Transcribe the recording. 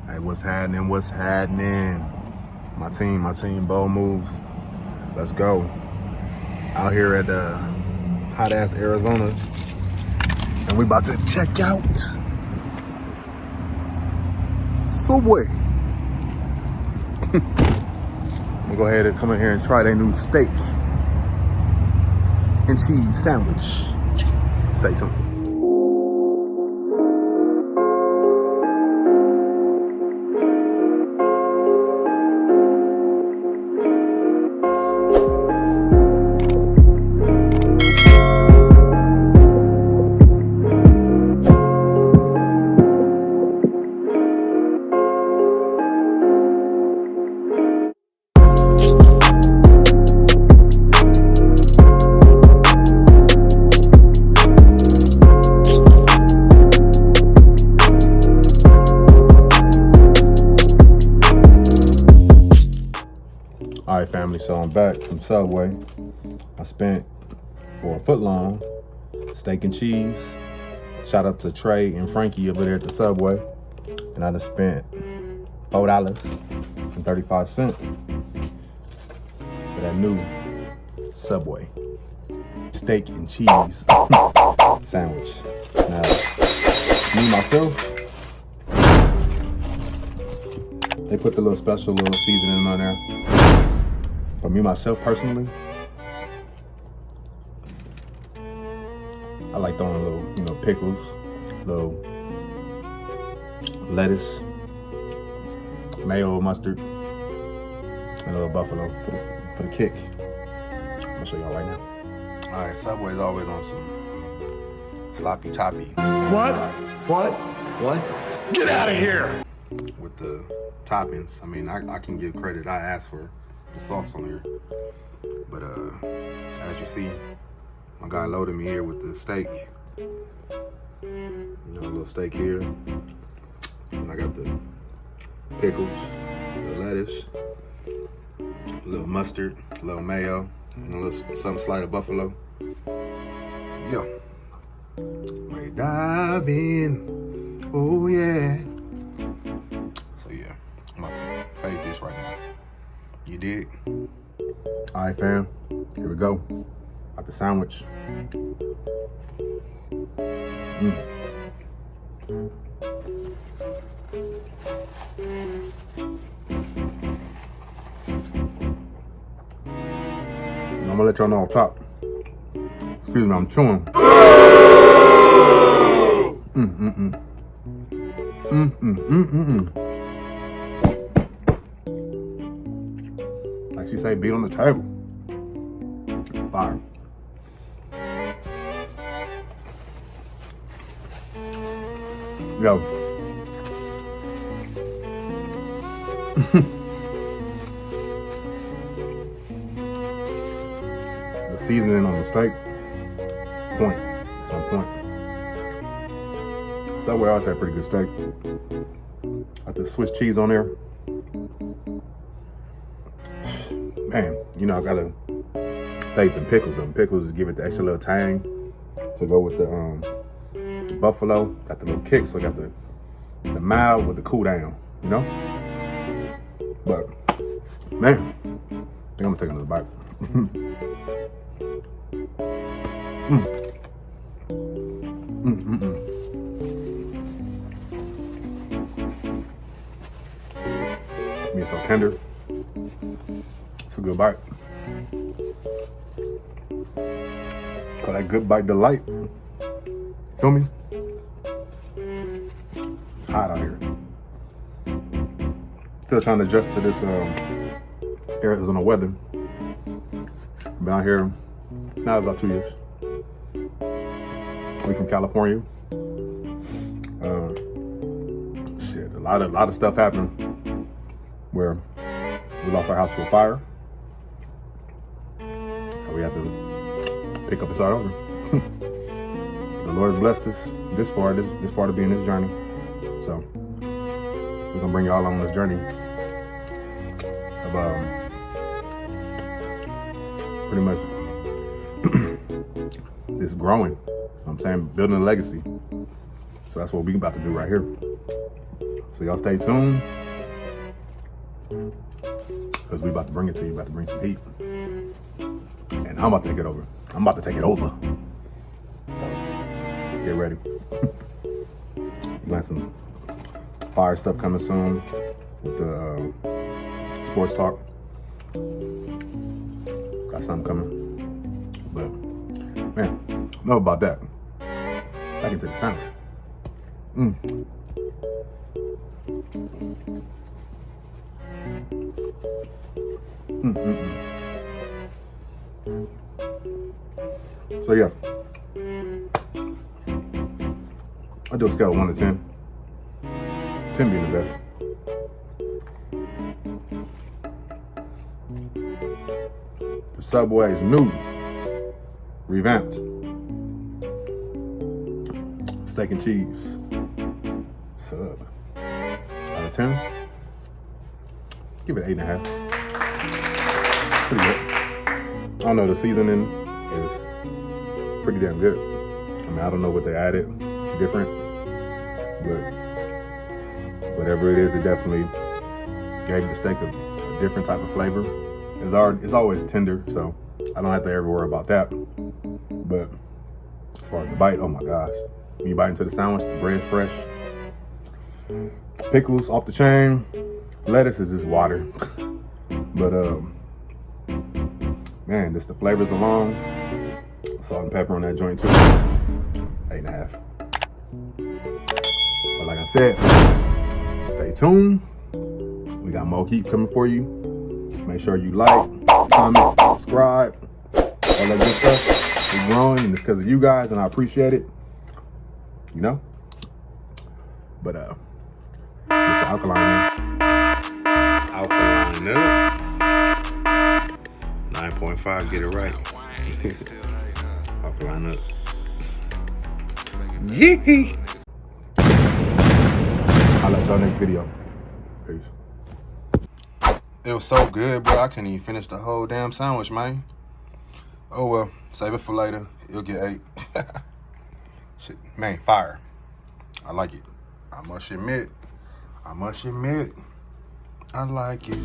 Hey, what's happening? What's happening? My team, bold move. Let's go. Out here at hot ass Arizona, and we about to check out Subway. I'm gonna go ahead and come in here and try their new steak and cheese sandwich. Stay tuned. All right, family, so I'm back from Subway. I spent for a foot long steak and cheese. Shout out to Trey and Frankie over there at the Subway. And I just spent $4.35 for that new Subway steak and cheese sandwich. Now, me myself, they put the little special little seasoning on there. But me myself personally, I like throwing a little, pickles, little lettuce, mayo, mustard, and a little buffalo for the kick. I'm gonna show y'all right now. All right, Subway's always on some sloppy toppy. What? Get out of here! With the toppings, I mean, I can give credit. I asked for the sauce on here, but as you see, my guy loaded me here with the steak. A little steak here, and I got the pickles, the lettuce, a little mustard, a little mayo, and a little some slight of buffalo. Yo, ready to dive in. Oh yeah. So yeah, I'm about to fade this right now. You dig? All right, fam. Here we go. Got the sandwich. I'm gonna let y'all know off top. Excuse me, I'm chewing. Like she say, beat on the table. Fire. Yo. The seasoning on the steak, point. It's on point. Subway always had pretty good steak. Got the Swiss cheese on there. Man, I gotta fade the pickles. Them pickles give it the extra little tang to go with the buffalo. Got the little kick, so I got the mild with the cool down, But man, I think I'm gonna take another bite. It's so tender. It's a good bite. Call that good bite delight. Feel me? It's hot out here. Still trying to adjust to this Arizona weather. Been out here now about 2 years. We from California. A lot of stuff happened where we lost our house to a fire. So we had to pick up and start over. The Lord's blessed us this far to be in this journey. So we're gonna bring y'all on this journey of pretty much this growing. You know what I'm saying, building a legacy. So that's what we about to do right here. So y'all stay tuned, because we about to bring it to you, about to bring some heat. And I'm about to take it over. I'm about to take it over. So get ready. We got some fire stuff coming soon with the sports talk. Got something coming. But man, enough about that. Back into the sandwich. So yeah, I do a scale of 1 to 10. 10 being the best. The Subway is new, revamped. Steak and cheese sub. Out of 10, give it 8.5. Pretty good. I don't know, the seasoning is pretty damn good. I mean, I don't know what they added different, but whatever it is, it definitely gave the steak a different type of flavor. It's always tender, so I don't have to ever worry about that. But as far as the bite, oh my gosh. When you bite into the sandwich, the bread's fresh. Pickles off the chain. Lettuce is just water. But man, just the flavors alone. Salt and pepper on that joint too. 8.5. But like I said, stay tuned. We got more heat coming for you. Make sure you like, comment, subscribe, all that good stuff. We're growing, and it's because of you guys, and I appreciate it. You know? But get your alkaline in. Alkaline up. 9.5, get it right. Alkaline up. Yee! I'll let y'all next video. Peace. It was so good, bro. I couldn't even finish the whole damn sandwich, man. Oh well, save it for later. It'll get 8. Shit, man, fire. I like it. I must admit, I like it.